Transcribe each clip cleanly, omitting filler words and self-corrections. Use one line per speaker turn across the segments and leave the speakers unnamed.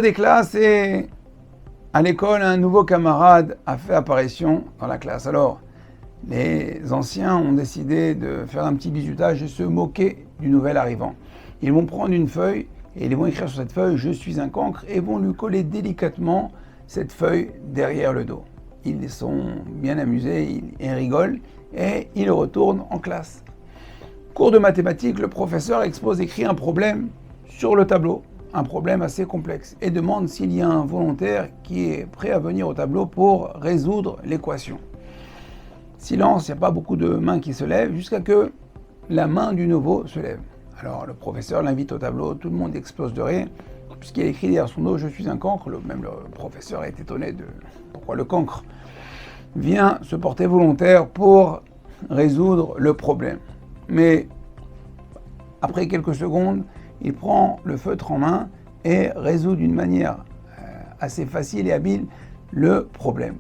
Des classes et à l'école, un nouveau camarade a fait apparition dans la classe. Alors, les anciens ont décidé de faire un petit bizutage et se moquer du nouvel arrivant. Ils vont prendre une feuille et ils vont écrire sur cette feuille « Je suis un cancre » et vont lui coller délicatement cette feuille derrière le dos. Ils sont bien amusés, ils rigolent et ils retournent en classe. Cours de mathématiques, le professeur écrit un problème sur le tableau, un problème assez complexe, et demande s'il y a un volontaire qui est prêt à venir au tableau pour résoudre l'équation. Silence, il n'y a pas beaucoup de mains qui se lèvent, jusqu'à que la main du nouveau se lève. Alors le professeur l'invite au tableau, tout le monde explose de rire, puisqu'il a écrit derrière son dos « Je suis un cancre ». Même le professeur est étonné de pourquoi le cancre vient se porter volontaire pour résoudre le problème. Mais après quelques secondes, il prend le feutre en main et résout d'une manière assez facile et habile le problème.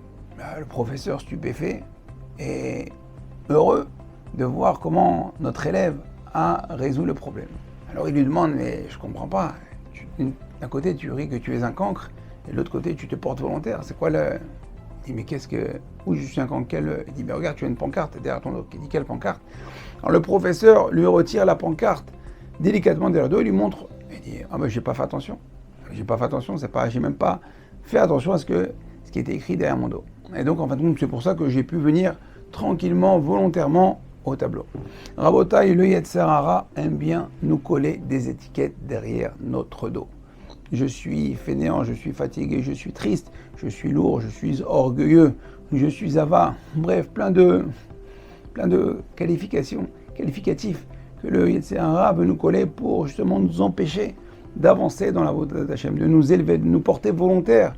Le professeur stupéfait est heureux de voir comment notre élève a résolu le problème. Alors il lui demande « Mais je comprends pas, d'un côté tu ris que tu es un cancre et de l'autre côté tu te portes volontaire, c'est quoi le... » Il dit « Mais qu'est-ce que... Où je suis un cancre, quel... » Il dit « Ben regarde, tu as une pancarte derrière ton dos. » Il dit « Quelle pancarte ?» Alors le professeur lui retire la pancarte délicatement derrière le dos, il lui montre, il dit « Ah ben j'ai pas fait attention, j'ai même pas fait attention à ce qui était écrit derrière mon dos. » Et donc en fin de compte, c'est pour ça que j'ai pu venir tranquillement, volontairement au tableau. Rabotaï, le Yetzer Hara aime bien nous coller des étiquettes derrière notre dos. Je suis fainéant, je suis fatigué, je suis triste, je suis lourd, je suis orgueilleux, je suis avare, bref, plein de qualificatifs que le Yetzer Hara veut nous coller pour justement nous empêcher d'avancer dans la voie d'Hachem, de nous élever, de nous porter volontaires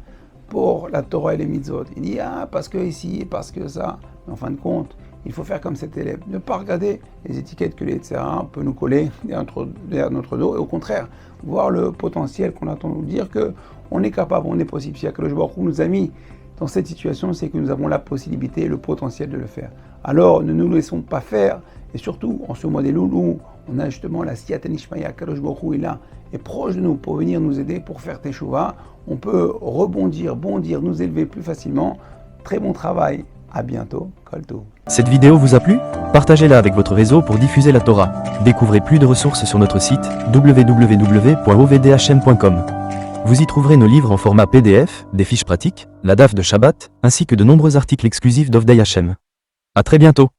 pour la Torah et les mitzvot. Il dit « Ah, parce que ici, parce que ça ». Mais en fin de compte, il faut faire comme cet élève, ne pas regarder les étiquettes que le Yetzer Hara peut nous coller derrière notre dos, et au contraire, voir le potentiel qu'on attend nous dire qu'on est capable, on est possible. Si Akadosh Baruch Hu nous a mis dans cette situation, c'est que nous avons la possibilité et le potentiel de le faire. Alors, ne nous laissons pas faire, et surtout, en ce mois des Loulou, on a justement la Siyata Nishmaya, Akadosh Baruch Hu est là, est proche de nous pour venir nous aider, pour faire Teshuvah. On peut rebondir, bondir, nous élever plus facilement. Très bon travail, à bientôt, Kol Tov.
Cette vidéo vous a plu? Partagez-la avec votre réseau pour diffuser la Torah. Découvrez plus de ressources sur notre site www.ovdhm.com. Vous y trouverez nos livres en format PDF, des fiches pratiques, la DAF de Shabbat, ainsi que de nombreux articles exclusifs d'Ovdei Hashem. À très bientôt.